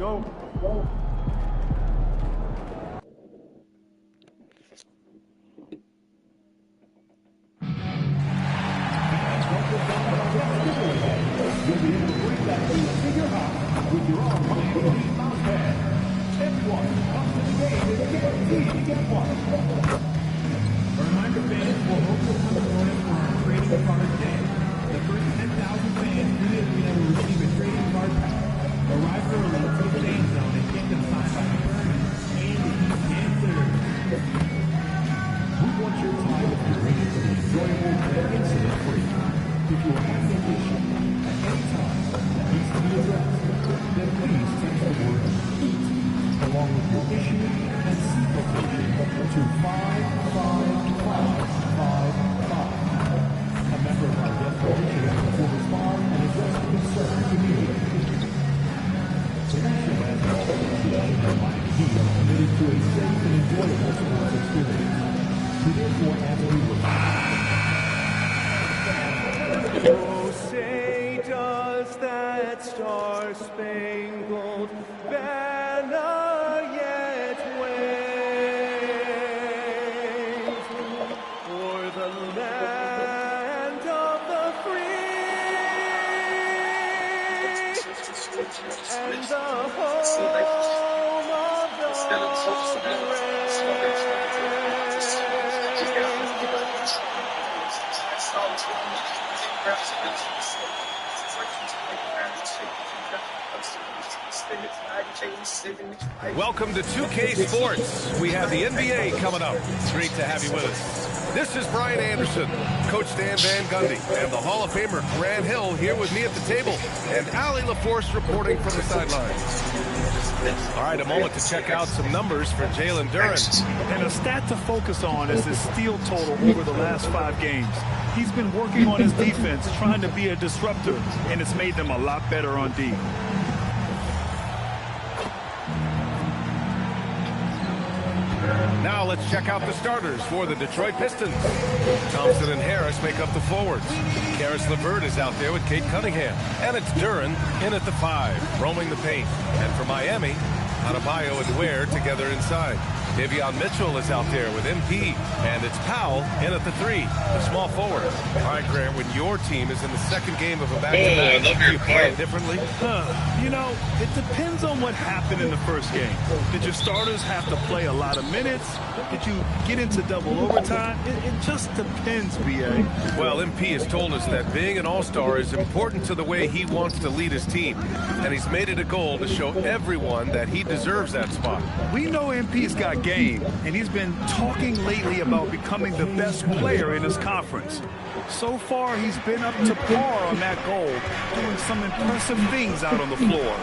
go. You'll be able to bring that to your house with your own Miami mouse pad. Everyone comes to the game is guaranteed to get one. A reminder, fans, we'll hope you'll come join us for our trading card day. The first 10,000 fans immediately will receive a trading card pack. Arrive early to the fan zone and get them signed by the Burns and the Heat dancers. We want your time with your ring to be enjoyable and incident-free. If you are having an issue at any time that needs to be addressed, then please text the word HEAT along with your issue and seat location to 55555. A member of our guest relations will respond and address the concern immediately. The National Basketball Association and Miami Heat are committed to a safe and enjoyable sports experience. We therefore ask you Oh, say does that star-spangled banner yet wave o'er the land of the free and the home of the Welcome to 2K Sports. We have the NBA coming up. It's great to have you with us. This is Brian Anderson, Coach Dan Van Gundy, and the Hall of Famer Grant Hill here with me at the table, and Allie LaForce reporting from the sidelines. All right, a moment to check out some numbers for Jalen Duren. And a stat to focus on is his steal total over the last 5 games. He's been working on his defense, trying to be a disruptor, and it's made them a lot better on D. Now let's check out the starters for the Detroit Pistons. Thompson and Harris make up the forwards. Karis LeVert is out there with Kate Cunningham. And it's Duren in at the 5, roaming the paint. And for Miami, Adebayo and Ware together inside. Davion Mitchell is out there with MP, and it's Powell in at the 3, the small forward. All right, Grant, when your team is in the second game of a back-to-back, do you play it differently? You know, it depends on what happened in the first game. Did your starters have to play a lot of minutes? Did you get into double overtime? It just depends, B.A. Well, MP has told us that being an all-star is important to the way he wants to lead his team, and he's made it a goal to show everyone that he deserves that spot. We know MP's got game, and he's been talking lately about becoming the best player in his conference. So far, he's been up to par on that goal, doing some impressive things out on the floor.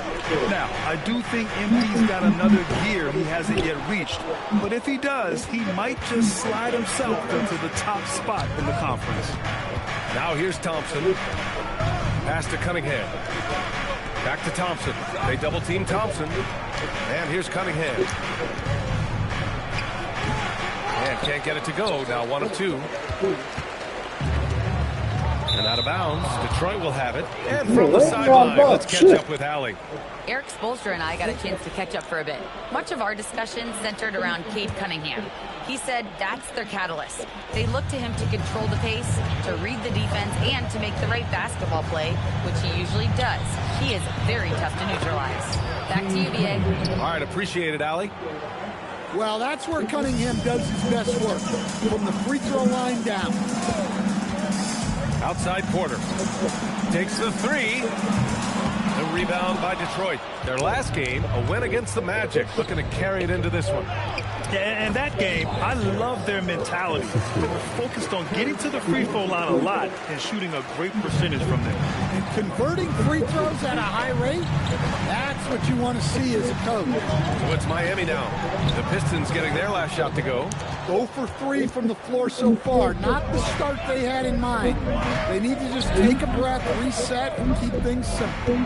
Now, I do think MP's got another gear he hasn't yet reached, but if he does, he might just slide himself into the top spot in the conference. Now here's Thompson. Pass to Cunningham. Back to Thompson. They double-team Thompson. And here's Cunningham. And can't get it to go. Now 1 of 2. And out of bounds. Detroit will have it. And from the sideline, let's catch up with Allie. Eric Spoelstra and I got a chance to catch up for a bit. Much of our discussion centered around Cade Cunningham. He said that's their catalyst. They look to him to control the pace, to read the defense, and to make the right basketball play, which he usually does. He is very tough to neutralize. Back to you, B.A. All right, appreciate it, Allie. Well, that's where Cunningham does his best work, from the free throw line down. Outside Porter. Takes the 3. The rebound by Detroit. Their last game, a win against the Magic. Looking to carry it into this one. And that game, I love their mentality. They were focused on getting to the free throw line a lot and shooting a great percentage from there. And converting free throws at a high rate, that's what you want to see as a coach. So it's Miami now. The Pistons getting their last shot to go. 0 for 3 from the floor so far. Not the start they had in mind. They need to just take a breath, reset, and keep things simple.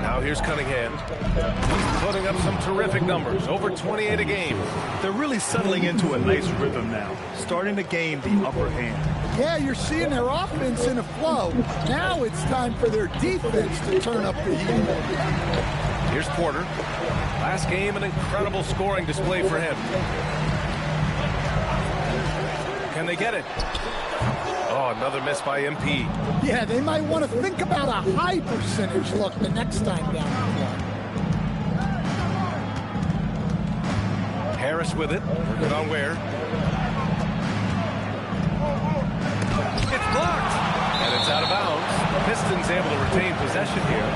Now here's Cunningham. He's putting up some terrific numbers. Over 28 a game. They're really settling into a nice rhythm now, starting to gain the upper hand. Yeah, you're seeing their offense in a flow. Now it's time for their defense to turn up the heat. Here's Porter. Last game, an incredible scoring display for him. Can they get it? Oh, another miss by MP. Yeah, they might want to think about a high percentage look the next time down the floor. Harris with it. Working on Ware. It's blocked. And it's out of bounds. Pistons able to retain possession here.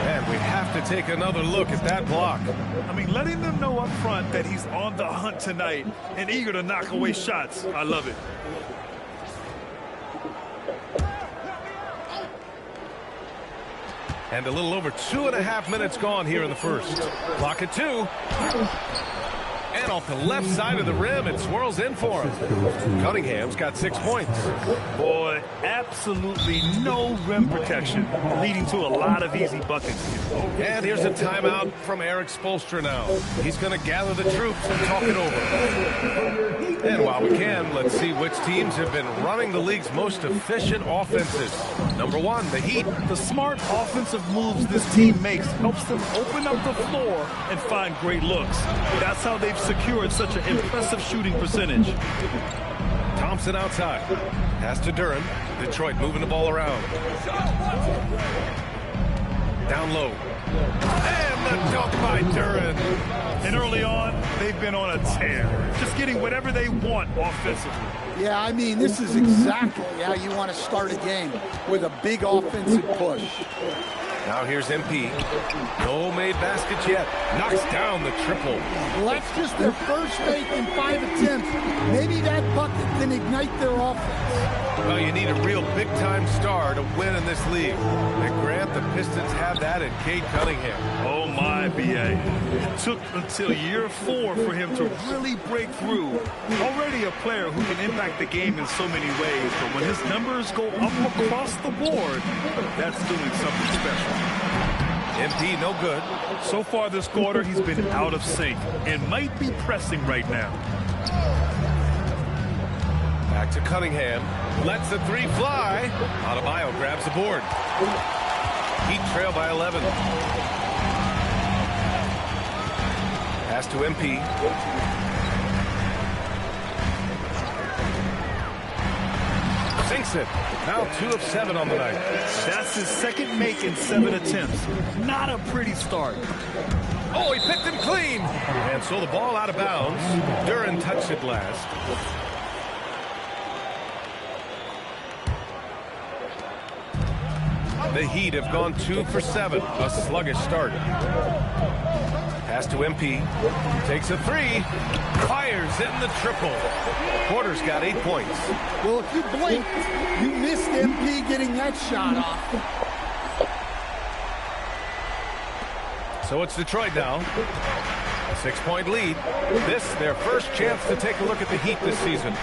And we have to take another look at that block. I mean, letting them know up front that he's on the hunt tonight and eager to knock away shots. I love it. And a little over 2.5 minutes gone here in the first. Clock at 2. And off the left side of the rim, it swirls in for him. Cunningham's got 6 points. Boy, absolutely no rim protection, leading to a lot of easy buckets. And here's a timeout from Eric Spoelstra now. He's going to gather the troops and talk it over. And while we can, let's see which teams have been running the league's most efficient offenses. Number 1, the Heat. The smart offensive moves this team makes helps them open up the floor and find great looks. That's how they've secured such an impressive shooting percentage. Thompson outside. Pass to Duren. Detroit moving the ball around. Down low. And the dunk by Duren. And early on, they've been on a tear. Just getting whatever they want offensively. Yeah, I mean, this is exactly how you want to start a game, with a big offensive push. Now here's MP. No made baskets yet. Knocks down the triple. Well, that's just their first make in 5 attempts. Maybe that bucket can ignite their offense. Well, you need a real big-time star to win in this league. And Grant, the Pistons have that in Cade Cunningham. Oh, my, B.A. It took until year 4 for him to really break through. Already a player who can impact the game in so many ways, but when his numbers go up across the board, that's doing something special. MP no good. So far this quarter, he's been out of sync and might be pressing right now. Back to Cunningham. Lets the 3 fly. Adebayo grabs the board. Heat trail by 11. Pass to MP. Sinks it. Now 2 of 7 on the night. That's his second make in 7 attempts. Not a pretty start. Oh, he picked him clean. And so the ball out of bounds. Duren touched it last. The Heat have gone 2 for 7. A sluggish start. Pass to MP. Takes a 3. Fires in the triple. Porter's got 8 points. Well, if you blink, you missed MP getting that shot off. So it's Detroit now. 6-point lead. This, their first chance to take a look at the Heat this season.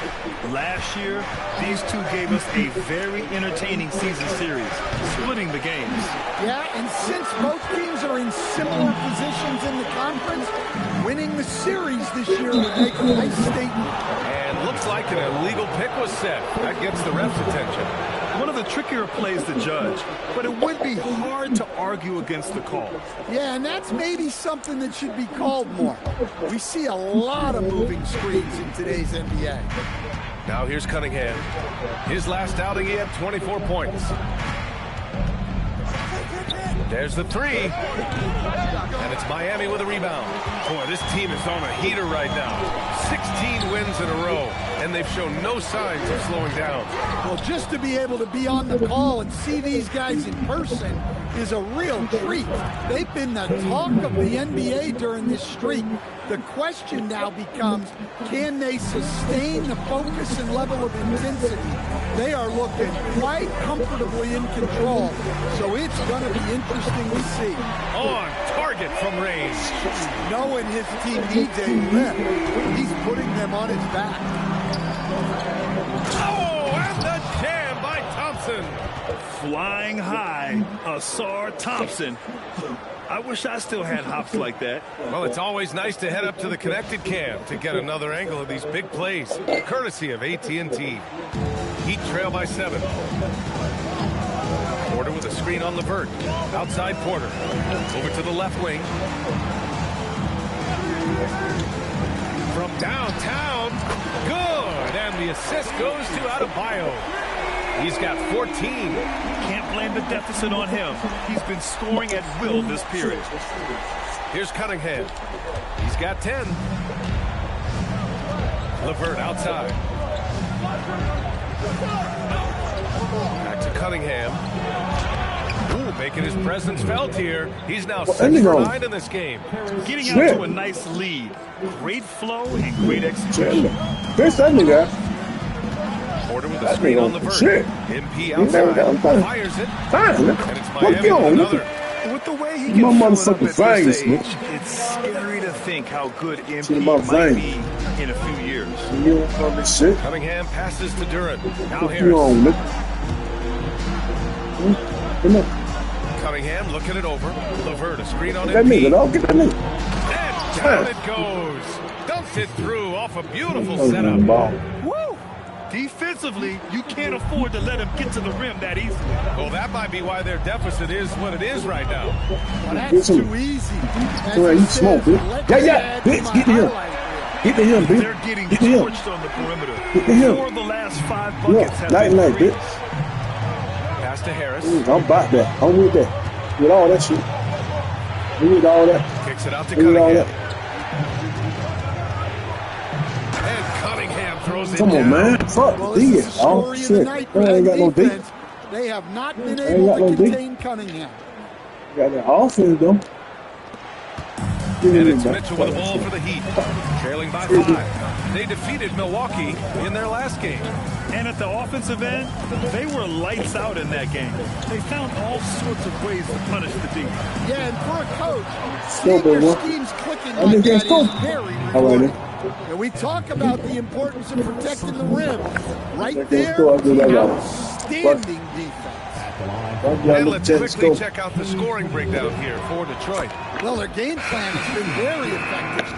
Last year, these two gave us a very entertaining season series, splitting the games. Yeah, and since both teams are in similar positions in the conference, winning the series this year would make a nice statement. And looks like an illegal pick was set. That gets the ref's attention. One of the trickier plays to judge, but it would be hard to argue against the call. Yeah, and that's maybe something that should be called more. We see a lot of moving screens in today's NBA. Now here's Cunningham. His last outing, he had 24 points. There's the 3. And it's Miami with a rebound. Boy, this team is on a heater right now. 16 wins in a row, and they've shown no signs of slowing down. Well, just to be able to be on the call and see these guys in person is a real treat. They've been the talk of the NBA during this streak. The question now becomes, can they sustain the focus and level of intensity? They are looking quite comfortably in control, so it's going to be interesting to see. On target from range. Knowing his team needs a lift, he's putting them on his back. Oh, and the jam by Thompson. Flying high, Asar Thompson. I wish I still had hops like that. Well, it's always nice to head up to the connected cam to get another angle of these big plays, courtesy of AT&T. Heat trail by 7. Porter with a screen. screen on Levert. Outside Porter. Over to the left wing. From downtown. Good. And the assist goes to Adebayo. He's got 14. Can't blame the deficit on him. He's been scoring at will this period. Here's Cunningham. He's got 10. Levert outside. Back to Cunningham. Ooh, making his presence felt here. He's now 6 for 9 in this game. Getting out to a nice lead. Great flow and great execution. There's that nigga. Porter with a screen on Levert. MP outside. Fires it. And it's Miami with another. With the way he can fill it up at this age, it's scary to think how good MP might be in a few years. Cunningham passes to Duran. Now Harris. Cunningham looking it over. Levert, a screen on MP. And down it goes. Dumps it through off a beautiful setup. Woo! Defensively, you can't afford to let him get to the rim that easily. Well, that might be why their deficit is what it is right now. Well, that's too easy. You smoke, bitch. Yeah, bitch, get to him. Get to him, bitch. They're getting torched on the perimeter. Get to him. 4 of the last 5 buckets have night, been threes. bitch. Pass to Harris. I'm about that. I'm with that. With all that shit. We need all that. Kicks it out to We need all Cunningham. that. And Cunningham throws it Come down. on, man. Fuck Well, D. this is the Oh, story of shit. the night for I ain't that got no D. defense. They have not been able to contain Cunningham. Got that offense, though. And it's Mitchell with the ball for the Heat. Trailing by 5. They defeated Milwaukee in their last game. And at the offensive end, they were lights out in that game. They found all sorts of ways to punish the D. Yeah, and for a coach, Still seeing your good, schemes clicking I like think that that's cool. is very All right, rewarding. then. And we talk about the importance of protecting the rim. Right That's there, cool. I do that, y'all. outstanding defense. And let's quickly check out the scoring breakdown here for Detroit. Well, their game plan has been very effective.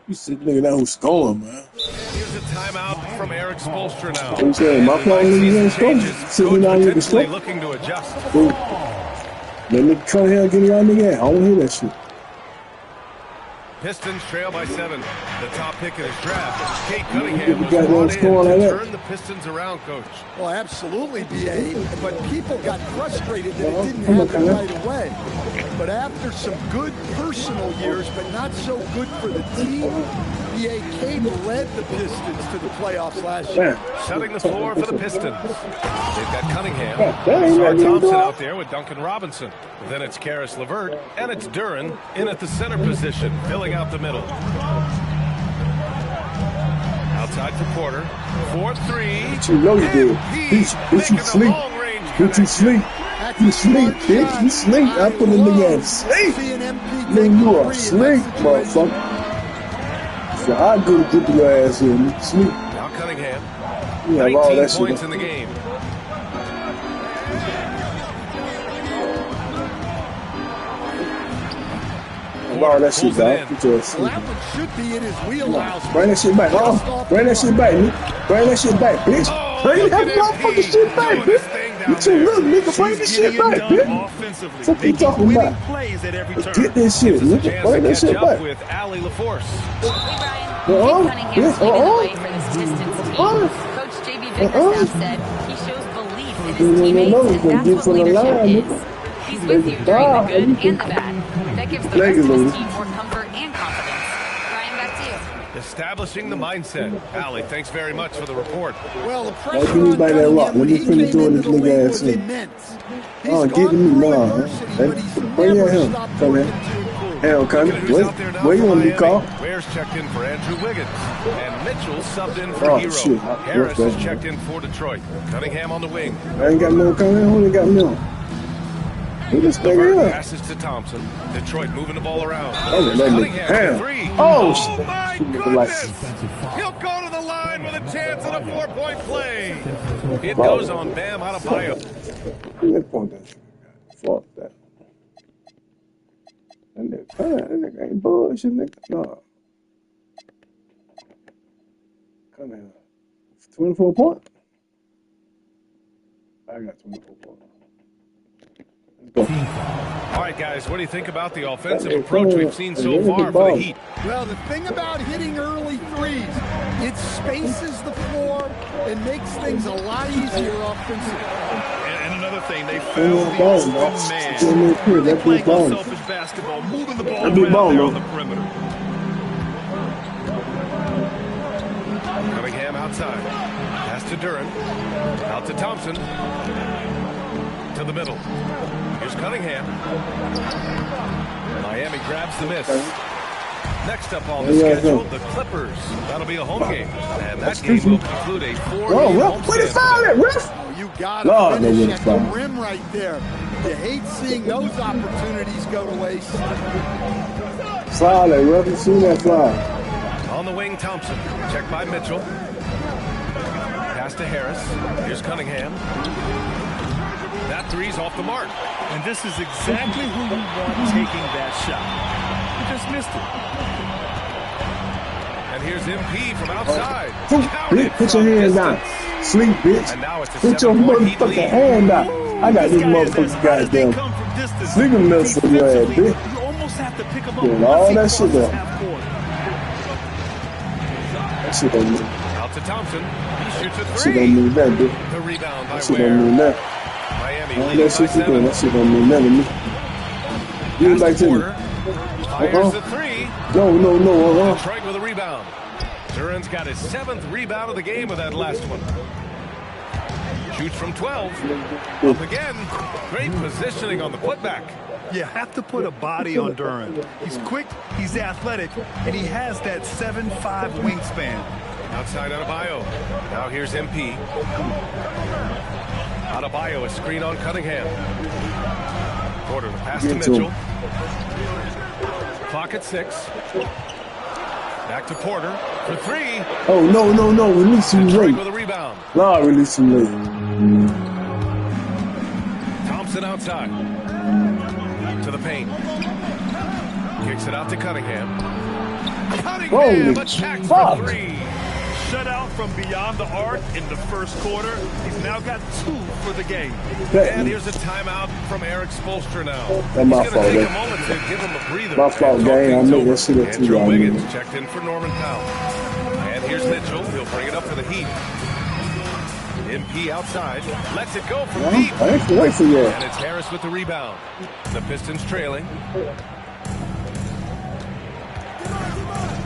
You see nigga that who's scoring, man. Here's a timeout from Eric Spoelstra now. You saying my plan is you ain't scoring? Sitting down here to Potentially score? looking to adjust. Let me come here and get y'all nigga. I don't hear that shit. Pistons trail by 7. The top pick in his draft. Kate Cunningham was You got brought them in scoring like to that? turn the Pistons around, Coach. Well, absolutely, B.A., but people got frustrated that it didn't Come on, happen Kyle. right away. But after some good personal years, but not so good for the team, B.A. Cade led the Pistons to the playoffs last year. Man. Setting the floor for the Pistons. They've got Cunningham. That ain't Zar what you Thompson doing. out there with Duncan Robinson. Then it's Karis LeVert, and it's Duran in at the center position, filling out the middle. Outside for Porter. 4-3. But you know you did. Bitch, you sleep. Bitch, you sleep. You sleep, bitch. You sleep. I put a nigga in sleep. Nigga, you are asleep, motherfucker. So I go to get your ass in. You sleep. Now Cunningham. You have all 19 that points shit. in the game. All that shit, Pulls it dog. in. Get your ass Well, sleep. that one should be in his wheelhouse. Bring that shit back. Bring that shit back, nigga. Bring that shit back, bitch. Bring that motherfucking shit back, bitch. You too little, nigga. Bring this shit back, bitch. Offensively, What you talking winning about? plays at every turn. Get this shit, Gives us a nigga. chance Bring to that catch shit up back. with Allie LaForce. Hey, Brian. Uh-oh. Kate Cunningham's Yeah, leading the uh-oh. way for this Pistons team. Uh-oh. Coach J.B. Bickerstaff said he shows belief in his No, teammates, no, and no, that's get what from the leadership line, is. nigga. He's with you during the good and the bad. That gives the rest of his team more comfort and confidence. Brian, back to you. Establishing the mindset. Allie, thanks very much for the report. Well, the Like, pressure give me on by that rock. Cunningham when Let he me finish came doing into this the nigga league ass was in. immense. Oh, He's get gone me through now, adversity, huh? but he's Bring never him. stopped Come working here. to improve. Hell, come Look at who's here. out there now Where for you want to be Miami. called? Ware's checked in for Andrew Wiggins. And Mitchell subbed in for Oh, Hero. shit. Harris Okay. is checked in for Detroit. Cunningham on the wing. I ain't got no coming. Who ain't got no? Who this LeVert nigga up? passes to Thompson. Detroit moving the ball around. Oh, There's that nigga. Cunningham for Damn. three. Oh, Oh my shit. Nigga like- goodness! He'll go to the line with a chance at a 4-point play. It goes on Bam Adebayo. Let's point that. Fuck that. That nigga ain't bullshit, nigga. No. Come here. 24 points. I got 24 points. All right, guys, what do you think about the offensive approach we've seen so far for the Heat? Well, the thing about hitting early threes, it spaces the floor and makes things a lot easier offensively. And another thing, they found the open man. Really playing unselfish basketball, moving the ball around there on the perimeter. Cunningham outside. Pass to Duren. Out to Thompson. To the middle. Here's Cunningham. Miami grabs the miss. Next up on the schedule, the Clippers. That'll be a home game. And that game will conclude a 4-game homestand. You got to finish at the rim right there. You hate seeing those opportunities go to waste. Solid, ref. You see that foul. On the wing, Thompson. Checked by Mitchell. Pass to Harris. Here's Cunningham. That three's off the mark. And this is exactly who you want taking that shot. He just missed it. And here's MP from outside. Put your hand down. Sleep, bitch. And now it's a Put your motherfucking hand down. I got this motherfucking goddamn sleeping mess for your ass, bitch. You almost have to pick him up. Doing all that shit there. That shit don't mean. Out to Thompson. He shoots a That three. shit don't mean that, bitch. The rebound by That shit don't mean Ware. that. Miami All leading that shit by you doing, 7. that shit don't mean nothing to me. Give it back to me. Porter fires the three. No. Detroit with a rebound. Duren's got his 7th rebound of the game with that last one. Shoots from 12. Up again. Great positioning on the putback. You have to put a body on Duren. He's quick, he's athletic, and he has that 7'5" wingspan. Outside Adebayo. Now here's MP. Adebayo, a screen on Cunningham. Porter, the pass to Mitchell. Clock at 6. Back to Porter for 3. Oh, no. Release him Detroit late. with a rebound. Nah, release him late. Thompson outside. To the paint. Kicks it out to Cunningham. Holy attacked fuck. for 3. Shut out from beyond the arc in the first quarter. He's now got 2 for the game. And here's a timeout from Eric Spoelstra now. That's my He's fault, going to take man. a moment to give him a breather. My fault, and gang. I talk made things that shit over. up too, Andrew y'all, Wiggins man. checked in for Norman Powell. And here's Mitchell. He'll bring it up for the Heat. MP outside. Lets it go from deep. I ain't wait for you. And it's Harris with the rebound. The Pistons trailing.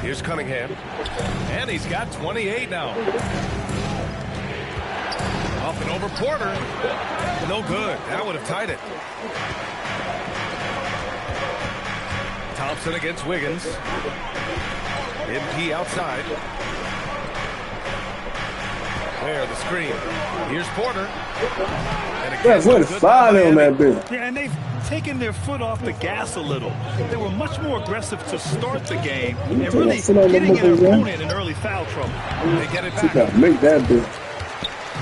Here's Cunningham. And he's got 28 now. Up and over Porter. No good. That would have tied it. Thompson against Wiggins. MP outside. There, the screen. Here's Porter. And again, That's what good foul by on Miami. that bitch. Yeah, and they've taken their foot off the gas a little. They were much more aggressive to start the game and really getting an opponent in early foul trouble. They get it You back. gotta make that bitch.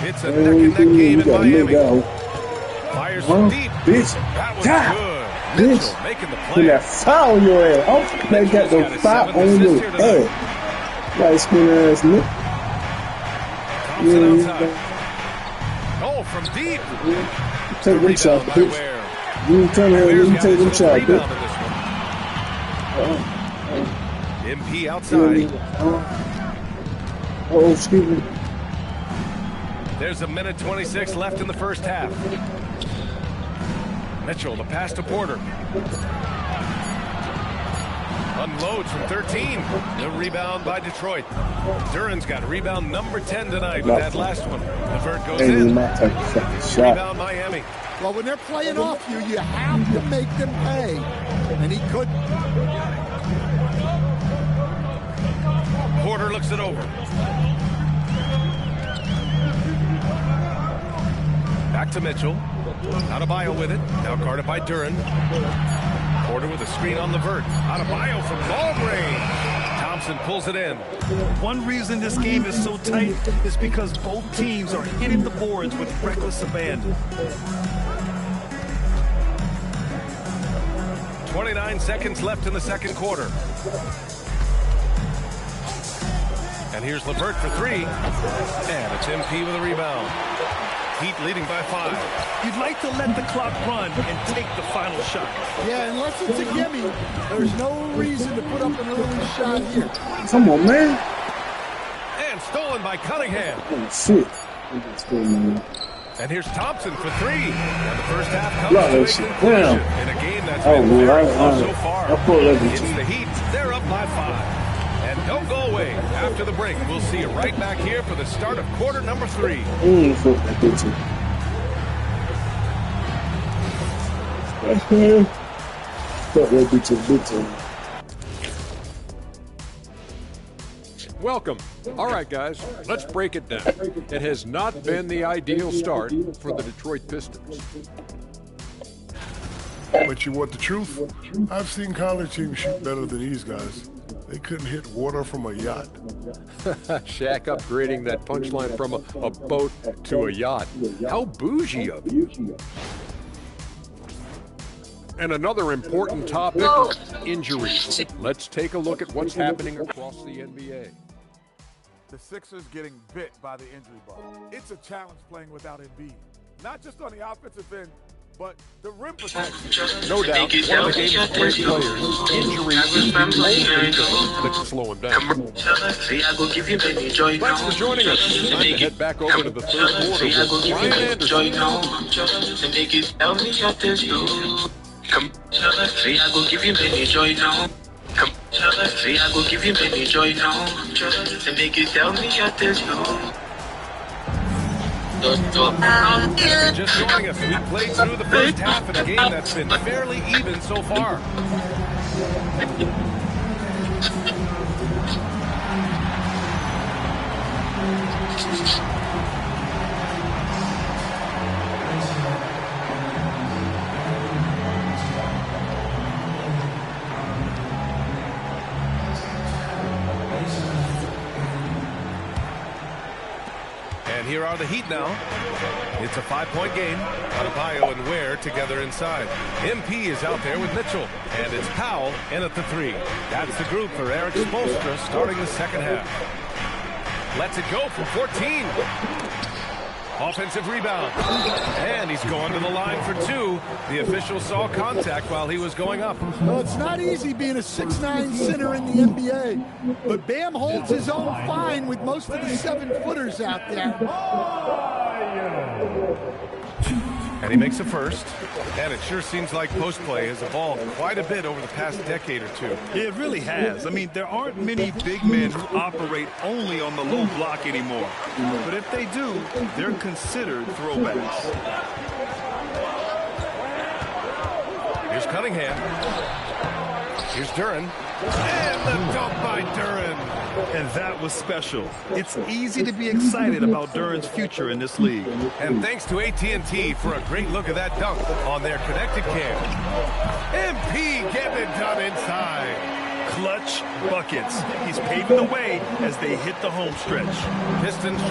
It's a neck-and-neck game You in gotta make Miami. that one. Fires from deep. Bitch. That was God. good. Bitch. Mitchell making the Put play. that foul on your ass. Oh, they got the foul on your head. Light skin ass nigga. Thompson outside. Oh, from deep. Take them shots, Rebound by bitch. Ware. You come here, Ware's let me got take them his shots, fifth bitch. rebound in this one. MP outside. Oh, excuse me. There's a minute 26 left in the first half. Mitchell, the pass to Porter. Unloads from 13. The rebound by Detroit. Duren's got rebound number 10 tonight with that last one. The vert goes Ain't in. my type of fucking shot. Rebound Miami. Well, when they're playing off you, you have to make them pay. And he couldn't. Porter looks it over. Back to Mitchell. Adebayo with it. Now guarded by Duren. Porter with a screen on the vert. Adebayo from long range. Thompson pulls it in. One reason this game is so tight is because both teams are hitting the boards with reckless abandon. 29 seconds left in the second quarter. And here's LeVert for 3. And it's MP with a rebound. Heat leading by 5. You'd like to let the clock run and take the final shot. Yeah, unless it's a gimme, there's no reason to put up an early shot here. Come on, man. And stolen by Cunningham. Oh, shit. And here's Thompson for 3. And the first half comes Right, to a that's- conclusion damn. in a game that's Oh, been man, very I close so far. thought that was- It's the Heat. They're up by 5. And don't go away. After the break, we'll see you right back here for the start of quarter number 3. Fuck that bitch. Fuck that bitch, big time. Welcome. All right, guys, let's break it down. It has not been the ideal start for the Detroit Pistons. But you want the truth? I've seen college teams shoot better than these guys. They couldn't hit water from a yacht. Shaq upgrading that punchline from a boat to a yacht. How bougie of you. And another important topic, injuries. Let's take a look at what's happening across the NBA. The Sixers getting bit by the injury bug. It's a challenge playing without Embiid. Not just on the offensive end, but the rim protection. No doubt, one of the game's great players. Injury is the only thing that can slow him down. Thanks for joining us. Time to head back over to the third quarter with Brian Anderson. Come, say I go give you many joy now. Come, say I go give you many joy now. And make you tell me I tell you. Just joining us, we played through the first half of a game that's been fairly even so far. And here are the Heat now. It's a 5-point game. Adebayo and Ware together inside. MP is out there with Mitchell. And it's Powell in at the 3. That's the group for Eric Spoelstra starting the second half. Lets it go from 14. Offensive rebound. And he's going to the line for 2. The official saw contact while he was going up. Well, it's not easy being a 6'9" center in the NBA, but Bam holds his own fine with most of the 7-footers out there. And he makes a first. And it sure seems like post play has evolved quite a bit over the past decade or 2. It really has. I mean, there aren't many big men who operate only on the low block anymore. But if they do, they're considered throwbacks. Here's Cunningham. Here's Duren. And the dunk by Duren. And that was special. It's easy to be excited about Duren's future in this league. And thanks to AT&T for a great look at that dunk on their connected cam. MP getting it done inside. Clutch buckets. He's paving the way as they hit the home stretch. Pistons